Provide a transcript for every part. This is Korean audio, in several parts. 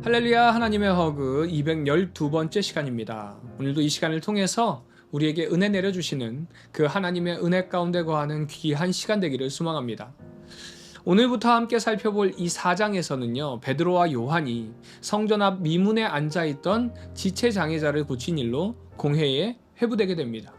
할렐루야, 하나님의 허그 212번째 시간입니다. 오늘도 이 시간을 통해서 우리에게 은혜 내려주시는 그 하나님의 은혜 가운데 거하는 귀한 시간 되기를 소망합니다. 오늘부터 함께 살펴볼 이 4장에서는요, 베드로와 요한이 성전 앞 미문에 앉아있던 지체장애자를 고친 일로 공회에 회부되게 됩니다.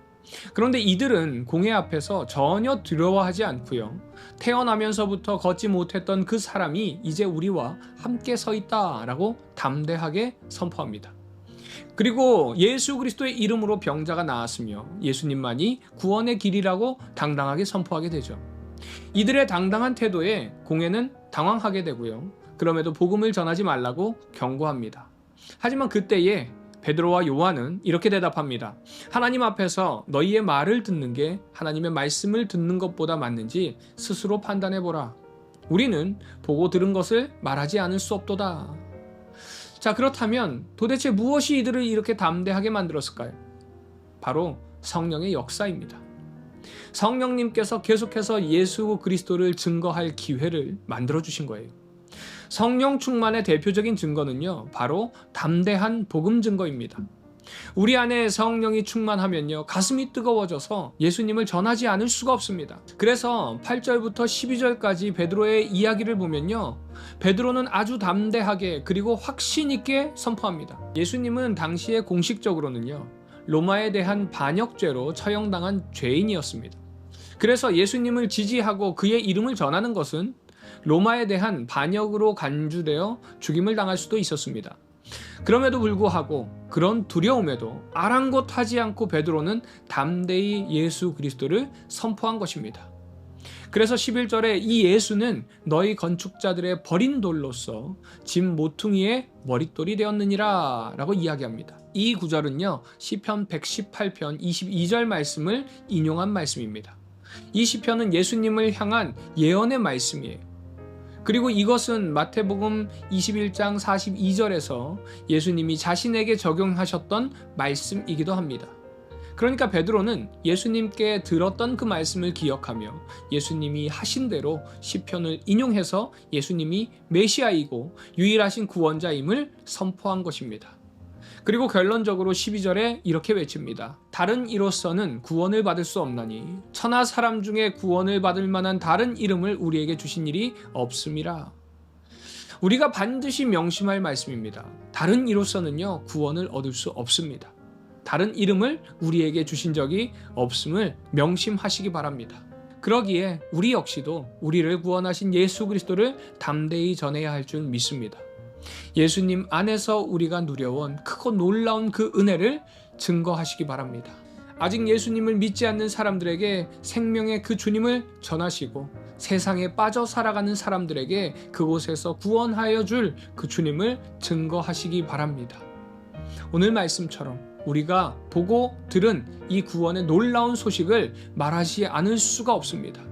그런데 이들은 공회 앞에서 전혀 두려워하지 않고요, 태어나면서부터 걷지 못했던 그 사람이 이제 우리와 함께 서 있다라고 담대하게 선포합니다. 그리고 예수 그리스도의 이름으로 병자가 나았으며 예수님만이 구원의 길이라고 당당하게 선포하게 되죠. 이들의 당당한 태도에 공회는 당황하게 되고요, 그럼에도 복음을 전하지 말라고 경고합니다. 하지만 그때에 베드로와 요한은 이렇게 대답합니다. 하나님 앞에서 너희의 말을 듣는 게 하나님의 말씀을 듣는 것보다 맞는지 스스로 판단해보라. 우리는 보고 들은 것을 말하지 않을 수 없도다. 자, 그렇다면 도대체 무엇이 이들을 이렇게 담대하게 만들었을까요? 바로 성령의 역사입니다. 성령님께서 계속해서 예수 그리스도를 증거할 기회를 만들어주신 거예요. 성령 충만의 대표적인 증거는요, 바로 담대한 복음 증거입니다. 우리 안에 성령이 충만하면요, 가슴이 뜨거워져서 예수님을 전하지 않을 수가 없습니다. 그래서 8절부터 12절까지 베드로의 이야기를 보면요, 베드로는 아주 담대하게 그리고 확신 있게 선포합니다. 예수님은 당시에 공식적으로는요, 로마에 대한 반역죄로 처형당한 죄인이었습니다. 그래서 예수님을 지지하고 그의 이름을 전하는 것은 로마에 대한 반역으로 간주되어 죽임을 당할 수도 있었습니다. 그럼에도 불구하고 그런 두려움에도 아랑곳하지 않고 베드로는 담대히 예수 그리스도를 선포한 것입니다. 그래서 11절에 이 예수는 너희 건축자들의 버린 돌로서 집 모퉁이의 머릿돌이 되었느니라 라고 이야기합니다. 이 구절은요, 시편 118편 22절 말씀을 인용한 말씀입니다. 이 시편은 예수님을 향한 예언의 말씀이에요. 그리고 이것은 마태복음 21장 42절에서 예수님이 자신에게 적용하셨던 말씀이기도 합니다. 그러니까 베드로는 예수님께 들었던 그 말씀을 기억하며 예수님이 하신 대로 시편을 인용해서 예수님이 메시아이고 유일하신 구원자임을 선포한 것입니다. 그리고 결론적으로 12절에 이렇게 외칩니다. 다른 이로서는 구원을 받을 수 없나니 천하 사람 중에 구원을 받을 만한 다른 이름을 우리에게 주신 일이 없음이라. 우리가 반드시 명심할 말씀입니다. 다른 이로서는요, 구원을 얻을 수 없습니다. 다른 이름을 우리에게 주신 적이 없음을 명심하시기 바랍니다. 그러기에 우리 역시도 우리를 구원하신 예수 그리스도를 담대히 전해야 할 줄 믿습니다. 예수님 안에서 우리가 누려온 크고 놀라운 그 은혜를 증거하시기 바랍니다. 아직 예수님을 믿지 않는 사람들에게 생명의 그 주님을 전하시고 세상에 빠져 살아가는 사람들에게 그곳에서 구원하여 줄 그 주님을 증거하시기 바랍니다. 오늘 말씀처럼 우리가 보고 들은 이 구원의 놀라운 소식을 말하지 않을 수가 없습니다.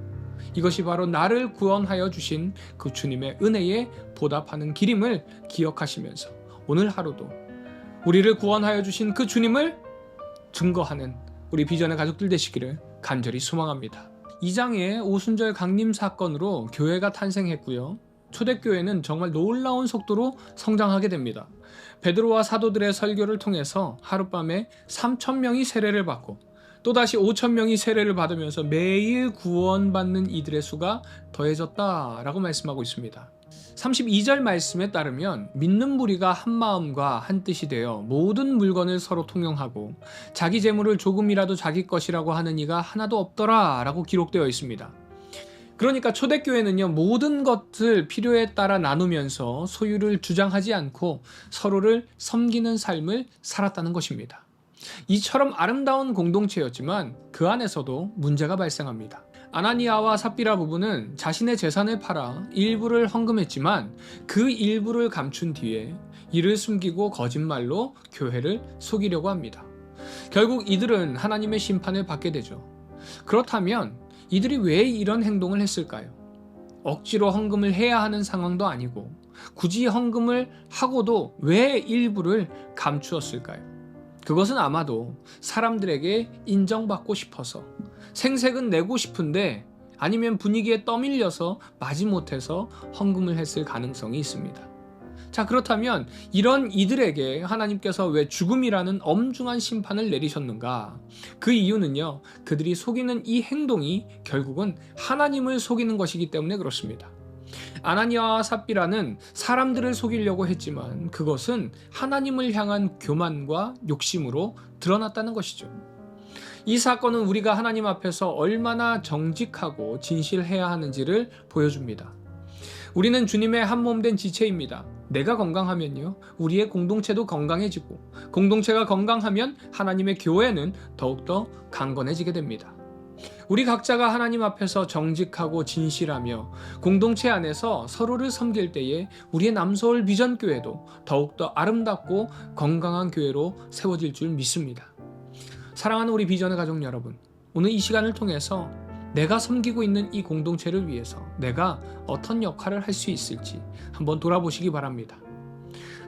이것이 바로 나를 구원하여 주신 그 주님의 은혜에 보답하는 길임을 기억하시면서 오늘 하루도 우리를 구원하여 주신 그 주님을 증거하는 우리 비전의 가족들 되시기를 간절히 소망합니다. 2장의 오순절 강림 사건으로 교회가 탄생했고요, 초대교회는 정말 놀라운 속도로 성장하게 됩니다. 베드로와 사도들의 설교를 통해서 하룻밤에 3,000명이 세례를 받고 또다시 5,000명이 세례를 받으면서 매일 구원받는 이들의 수가 더해졌다라고 말씀하고 있습니다. 32절 말씀에 따르면 믿는 무리가 한 마음과 한 뜻이 되어 모든 물건을 서로 통용하고 자기 재물을 조금이라도 자기 것이라고 하는 이가 하나도 없더라 라고 기록되어 있습니다. 그러니까 초대교회는요, 모든 것을 필요에 따라 나누면서 소유를 주장하지 않고 서로를 섬기는 삶을 살았다는 것입니다. 이처럼 아름다운 공동체였지만 그 안에서도 문제가 발생합니다. 아나니아와 삽비라 부부는 자신의 재산을 팔아 일부를 헌금했지만 그 일부를 감춘 뒤에 이를 숨기고 거짓말로 교회를 속이려고 합니다. 결국 이들은 하나님의 심판을 받게 되죠. 그렇다면 이들이 왜 이런 행동을 했을까요? 억지로 헌금을 해야 하는 상황도 아니고 굳이 헌금을 하고도 왜 일부를 감추었을까요? 그것은 아마도 사람들에게 인정받고 싶어서, 생색은 내고 싶은데 아니면 분위기에 떠밀려서 마지못해서 헌금을 했을 가능성이 있습니다. 자, 그렇다면 이런 이들에게 하나님께서 왜 죽음이라는 엄중한 심판을 내리셨는가? 그 이유는요, 그들이 속이는 이 행동이 결국은 하나님을 속이는 것이기 때문에 그렇습니다. 아나니아와 삽비라는 사람들을 속이려고 했지만 그것은 하나님을 향한 교만과 욕심으로 드러났다는 것이죠. 이 사건은 우리가 하나님 앞에서 얼마나 정직하고 진실해야 하는지를 보여줍니다. 우리는 주님의 한 몸 된 지체입니다. 내가 건강하면요, 우리의 공동체도 건강해지고, 공동체가 건강하면 하나님의 교회는 더욱더 강건해지게 됩니다. 우리 각자가 하나님 앞에서 정직하고 진실하며 공동체 안에서 서로를 섬길 때에 우리의 남서울 비전 교회도 더욱더 아름답고 건강한 교회로 세워질 줄 믿습니다. 사랑하는 우리 비전의 가족 여러분, 오늘 이 시간을 통해서 내가 섬기고 있는 이 공동체를 위해서 내가 어떤 역할을 할 수 있을지 한번 돌아보시기 바랍니다.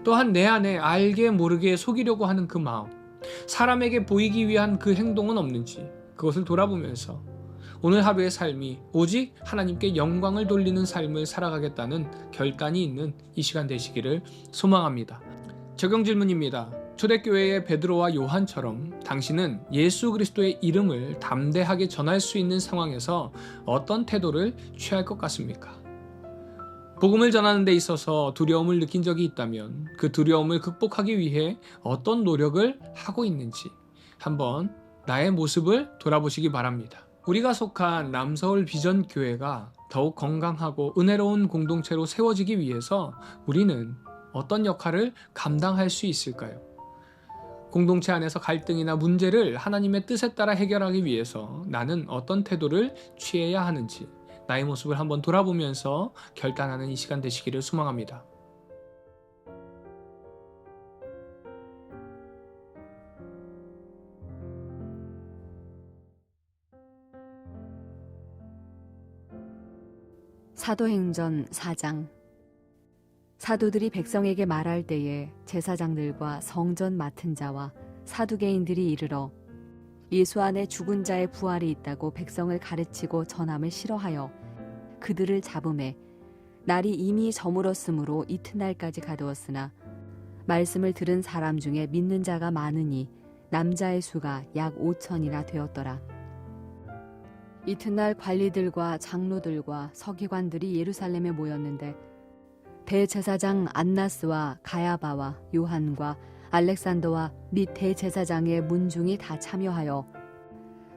또한 내 안에 알게 모르게 속이려고 하는 그 마음, 사람에게 보이기 위한 그 행동은 없는지 그것을 돌아보면서 오늘 하루의 삶이 오직 하나님께 영광을 돌리는 삶을 살아가겠다는 결단이 있는 이 시간 되시기를 소망합니다. 적용 질문입니다. 초대교회의 베드로와 요한처럼 당신은 예수 그리스도의 이름을 담대하게 전할 수 있는 상황에서 어떤 태도를 취할 것 같습니까? 복음을 전하는 데 있어서 두려움을 느낀 적이 있다면 그 두려움을 극복하기 위해 어떤 노력을 하고 있는지 한번 나의 모습을 돌아보시기 바랍니다. 우리가 속한 남서울 비전 교회가 더욱 건강하고 은혜로운 공동체로 세워지기 위해서 우리는 어떤 역할을 감당할 수 있을까요? 공동체 안에서 갈등이나 문제를 하나님의 뜻에 따라 해결하기 위해서 나는 어떤 태도를 취해야 하는지 나의 모습을 한번 돌아보면서 결단하는 이 시간 되시기를 소망합니다. 사도행전 4장. 사도들이 백성에게 말할 때에 제사장들과 성전 맡은 자와 사두개인들이 이르러 예수 안에 죽은 자의 부활이 있다고 백성을 가르치고 전함을 싫어하여 그들을 잡음에 날이 이미 저물었으므로 이튿날까지 가두었으나 말씀을 들은 사람 중에 믿는 자가 많으니 남자의 수가 약 5천이나 되었더라. 이튿날 관리들과 장로들과 서기관들이 예루살렘에 모였는데 대제사장 안나스와 가야바와 요한과 알렉산더와 및 대제사장의 문중이 다 참여하여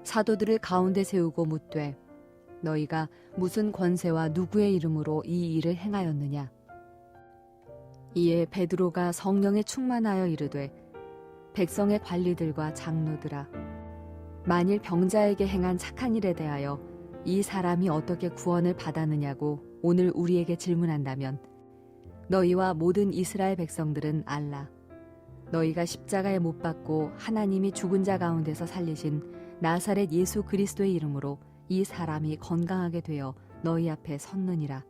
사도들을 가운데 세우고 묻되 너희가 무슨 권세와 누구의 이름으로 이 일을 행하였느냐? 이에 베드로가 성령에 충만하여 이르되 백성의 관리들과 장로들아, 만일 병자에게 행한 착한 일에 대하여 이 사람이 어떻게 구원을 받았느냐고 오늘 우리에게 질문한다면 너희와 모든 이스라엘 백성들은 알라. 너희가 십자가에 못 박고 하나님이 죽은 자 가운데서 살리신 나사렛 예수 그리스도의 이름으로 이 사람이 건강하게 되어 너희 앞에 섰느니라.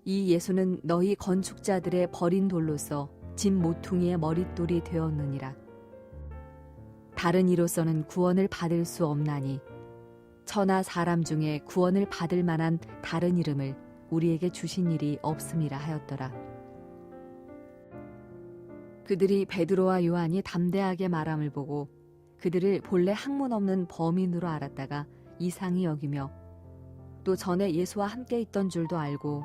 이 예수는 너희 건축자들의 버린 돌로서 집 모퉁이의 머릿돌이 되었느니라. 다른 이로서는 구원을 받을 수 없나니 천하 사람 중에 구원을 받을 만한 다른 이름을 우리에게 주신 일이 없음이라 하였더라. 그들이 베드로와 요한이 담대하게 말함을 보고 그들을 본래 학문 없는 범인으로 알았다가 이상히 여기며 또 전에 예수와 함께 있던 줄도 알고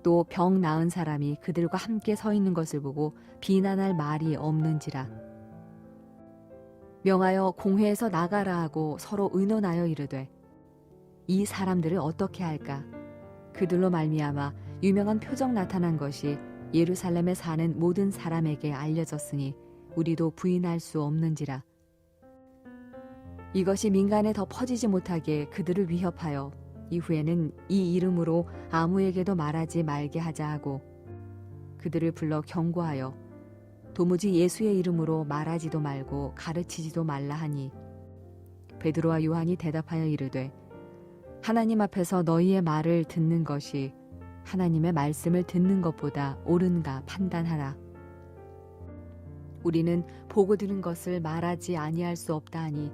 또 병 나은 사람이 그들과 함께 서 있는 것을 보고 비난할 말이 없는지라. 명하여 공회에서 나가라 하고 서로 의논하여 이르되 이 사람들을 어떻게 할까? 그들로 말미암아 유명한 표적 나타난 것이 예루살렘에 사는 모든 사람에게 알려졌으니 우리도 부인할 수 없는지라. 이것이 민간에 더 퍼지지 못하게 그들을 위협하여 이후에는 이 이름으로 아무에게도 말하지 말게 하자 하고 그들을 불러 경고하여 도무지 예수의 이름으로 말하지도 말고 가르치지도 말라 하니 베드로와 요한이 대답하여 이르되 하나님 앞에서 너희의 말을 듣는 것이 하나님의 말씀을 듣는 것보다 옳은가 판단하라. 우리는 보고 들은 것을 말하지 아니할 수 없다 하니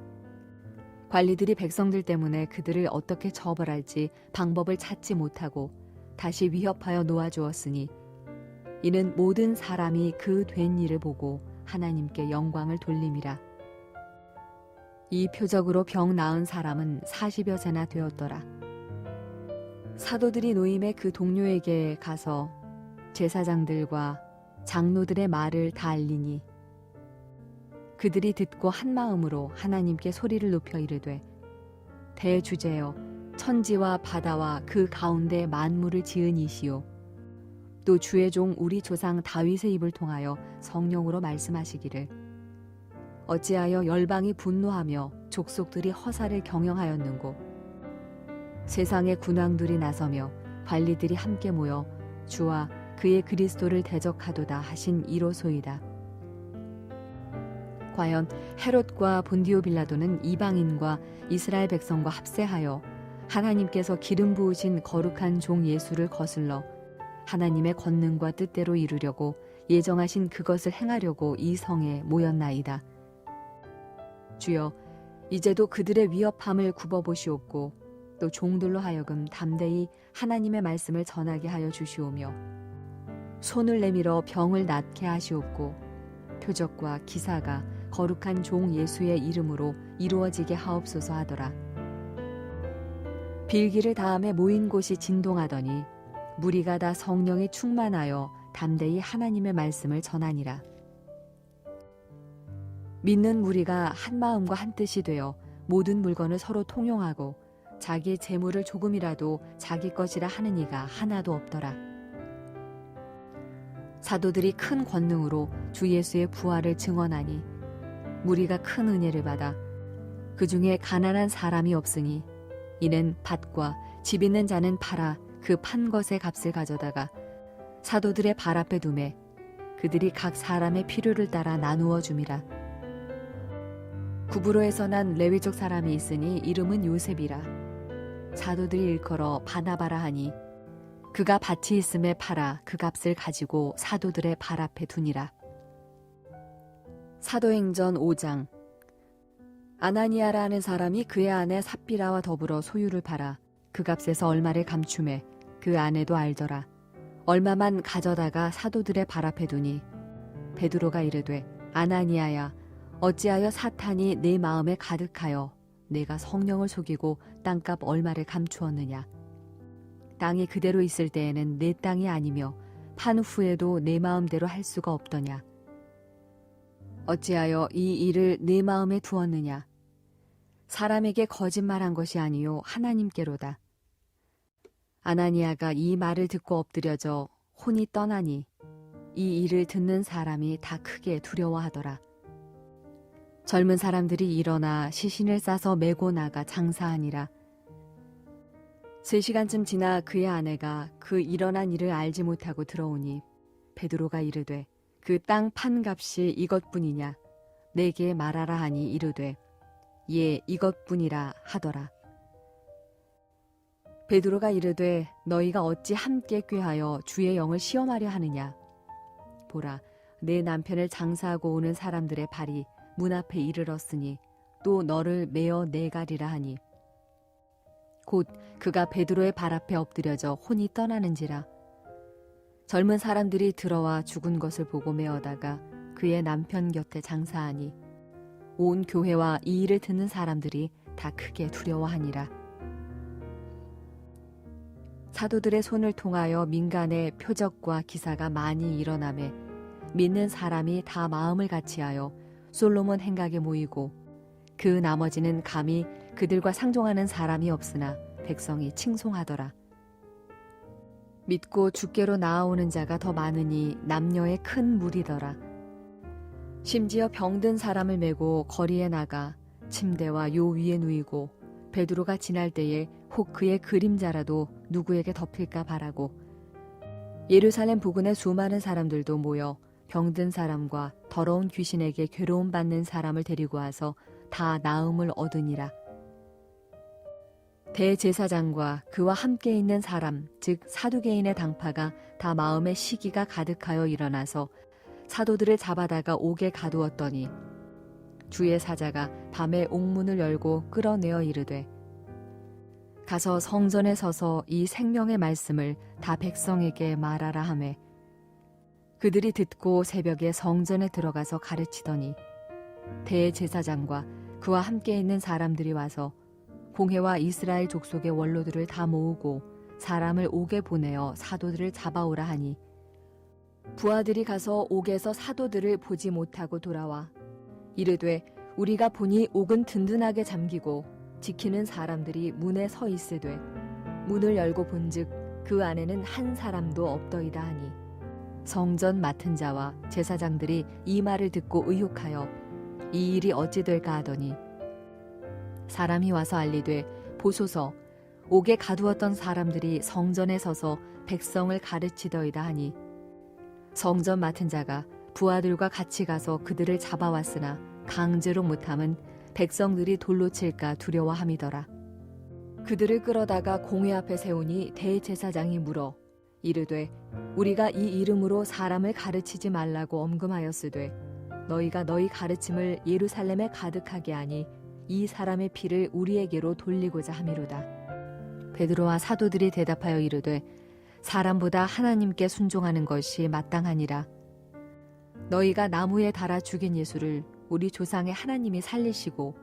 관리들이 백성들 때문에 그들을 어떻게 처벌할지 방법을 찾지 못하고 다시 위협하여 놓아주었으니 이는 모든 사람이 그 된 일을 보고 하나님께 영광을 돌림이라. 이 표적으로 병 나은 사람은 40여 세나 되었더라. 사도들이 노임의 그 동료에게 가서 제사장들과 장로들의 말을 다 알리니 그들이 듣고 한 마음으로 하나님께 소리를 높여 이르되, 대주제여, 천지와 바다와 그 가운데 만물을 지은 이시요 또 주의 종 우리 조상 다윗의 입을 통하여 성령으로 말씀하시기를, 어찌하여 열방이 분노하며 족속들이 허사를 경영하였는고, 세상의 군왕들이 나서며 관리들이 함께 모여 주와 그의 그리스도를 대적하도다 하신 이로소이다. 과연 헤롯과 본디오 빌라도는 이방인과 이스라엘 백성과 합세하여 하나님께서 기름 부으신 거룩한 종 예수를 거슬러 하나님의 권능과 뜻대로 이루려고 예정하신 그것을 행하려고 이 성에 모였나이다. 주여, 이제도 그들의 위협함을 굽어보시옵고 또 종들로 하여금 담대히 하나님의 말씀을 전하게 하여 주시오며 손을 내밀어 병을 낫게 하시옵고 표적과 기사가 거룩한 종 예수의 이름으로 이루어지게 하옵소서 하더라. 빌기를 다음에 모인 곳이 진동하더니 무리가 다 성령이 충만하여 담대히 하나님의 말씀을 전하니라. 믿는 무리가 한 마음과 한 뜻이 되어 모든 물건을 서로 통용하고 자기의 재물을 조금이라도 자기 것이라 하는 이가 하나도 없더라. 사도들이 큰 권능으로 주 예수의 부활을 증언하니 무리가 큰 은혜를 받아 그 중에 가난한 사람이 없으니 이는 밭과 집 있는 자는 팔아 그 판 것의 값을 가져다가 사도들의 발 앞에 두매 그들이 각 사람의 필요를 따라 나누어 줌이라. 구브로에서 난 레위족 사람이 있으니 이름은 요셉이라. 사도들이 일컬어 바나바라 하니 그가 밭이 있음에 팔아 그 값을 가지고 사도들의 발 앞에 두니라. 사도행전 5장. 아나니아라 하는 사람이 그의 아내 삽비라와 더불어 소유를 팔아 그 값에서 얼마를 감추매 그 아내도 알더라. 얼마만 가져다가 사도들의 발 앞에 두니 베드로가 이르되, 아나니아야, 어찌하여 사탄이 내 마음에 가득하여 내가 성령을 속이고 땅값 얼마를 감추었느냐. 땅이 그대로 있을 때에는 내 땅이 아니며 판 후에도 내 마음대로 할 수가 없더냐. 어찌하여 이 일을 내 마음에 두었느냐. 사람에게 거짓말한 것이 아니요 하나님께로다. 아나니아가 이 말을 듣고 엎드려져 혼이 떠나니 이 일을 듣는 사람이 다 크게 두려워하더라. 젊은 사람들이 일어나 시신을 싸서 메고 나가 장사하니라. 3시간쯤 지나 그의 아내가 그 일어난 일을 알지 못하고 들어오니 베드로가 이르되, 그 땅 판값이 이것뿐이냐. 내게 말하라 하니 이르되, 예, 이것뿐이라 하더라. 베드로가 이르되, 너희가 어찌 함께 꾀하여 주의 영을 시험하려 하느냐. 보라, 내 남편을 장사하고 오는 사람들의 발이 문 앞에 이르렀으니 또 너를 메어 내가리라 하니 곧 그가 베드로의 발 앞에 엎드려져 혼이 떠나는지라. 젊은 사람들이 들어와 죽은 것을 보고 메어다가 그의 남편 곁에 장사하니 온 교회와 이 일을 듣는 사람들이 다 크게 두려워하니라. 사도들의 손을 통하여 민간의 표적과 기사가 많이 일어나매 믿는 사람이 다 마음을 같이하여 솔로몬 행각에 모이고 그 나머지는 감히 그들과 상종하는 사람이 없으나 백성이 칭송하더라. 믿고 주께로 나아오는 자가 더 많으니 남녀의 큰 무리더라. 심지어 병든 사람을 메고 거리에 나가 침대와 요 위에 누이고 베드로가 지날 때에 혹 그의 그림자라도 누구에게 덮일까 바라고 예루살렘 부근의 수많은 사람들도 모여 병든 사람과 더러운 귀신에게 괴로움 받는 사람을 데리고 와서 다 나음을 얻으니라. 대제사장과 그와 함께 있는 사람, 즉 사두개인의 당파가 다 마음에 시기가 가득하여 일어나서 사도들을 잡아다가 옥에 가두었더니 주의 사자가 밤에 옥문을 열고 끌어내어 이르되, 가서 성전에 서서 이 생명의 말씀을 다 백성에게 말하라 하매 그들이 듣고 새벽에 성전에 들어가서 가르치더니 대제사장과 그와 함께 있는 사람들이 와서 공회와 이스라엘 족속의 원로들을 다 모으고 사람을 옥에 보내어 사도들을 잡아오라 하니 부하들이 가서 옥에서 사도들을 보지 못하고 돌아와 이르되 우리가 보니 옥은 든든하게 잠기고 지키는 사람들이 문에 서 있으되 문을 열고 본즉 그 안에는 한 사람도 없더이다 하니 성전 맡은 자와 제사장들이 이 말을 듣고 의혹하여 이 일이 어찌 될까 하더니 사람이 와서 알리되 보소서 옥에 가두었던 사람들이 성전에 서서 백성을 가르치더이다 하니 성전 맡은 자가 부하들과 같이 가서 그들을 잡아왔으나 강제로 못함은 백성들이 돌로 칠까 두려워함이더라. 그들을 끌어다가 공회 앞에 세우니 대제사장이 물어 이르되 우리가 이 이름으로 사람을 가르치지 말라고 엄금하였으되 너희가 너희 가르침을 예루살렘에 가득하게 하니 이 사람의 피를 우리에게로 돌리고자 함이로다. 베드로와 사도들이 대답하여 이르되 사람보다 하나님께 순종하는 것이 마땅하니라. 너희가 나무에 달아 죽인 예수를 우리 조상의 하나님이 살리시고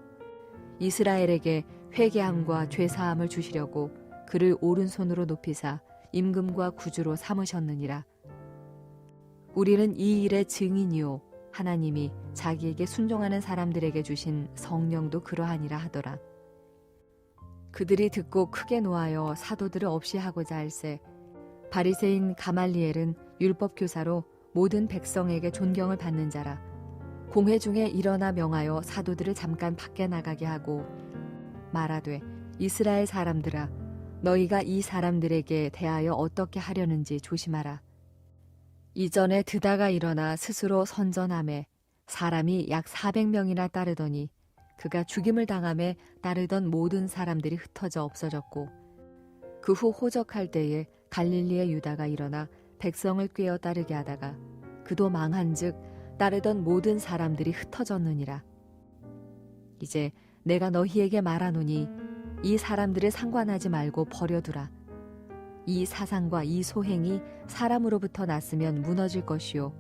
이스라엘에게 회개함과 죄사함을 주시려고 그를 오른손으로 높이사 임금과 구주로 삼으셨느니라. 우리는 이 일의 증인이요 하나님이 자기에게 순종하는 사람들에게 주신 성령도 그러하니라 하더라. 그들이 듣고 크게 노하여 사도들을 없이 하고자 할세 바리새인 가말리엘은 율법 교사로 모든 백성에게 존경을 받는 자라. 공회 중에 일어나 명하여 사도들을 잠깐 밖에 나가게 하고 말하되 이스라엘 사람들아 너희가 이 사람들에게 대하여 어떻게 하려는지 조심하라. 이전에 드다가 일어나 스스로 선전하매 사람이 약 400명이나 따르더니 그가 죽임을 당함에 따르던 모든 사람들이 흩어져 없어졌고 그 후 호적할 때에 갈릴리의 유다가 일어나 백성을 꾀어 따르게 하다가 그도 망한즉 따르던 모든 사람들이 흩어졌느니라. 이제 내가 너희에게 말하노니 이 사람들을 상관하지 말고 버려두라. 이 사상과 이 소행이 사람으로부터 났으면 무너질 것이요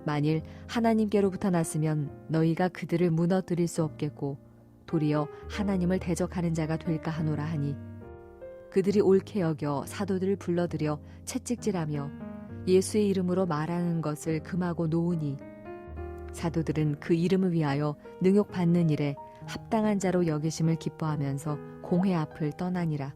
만일 하나님께로부터 났으면 너희가 그들을 무너뜨릴 수 없겠고 도리어 하나님을 대적하는 자가 될까 하노라 하니 그들이 옳게 여겨 사도들을 불러들여 채찍질하며 예수의 이름으로 말하는 것을 금하고 놓으니 사도들은 그 이름을 위하여 능욕받는 일에 합당한 자로 여기심을 기뻐하면서 공회 앞을 떠나니라.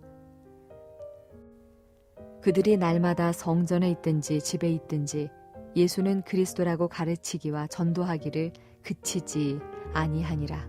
그들이 날마다 성전에 있든지 집에 있든지 예수는 그리스도라고 가르치기와 전도하기를 그치지 아니하니라.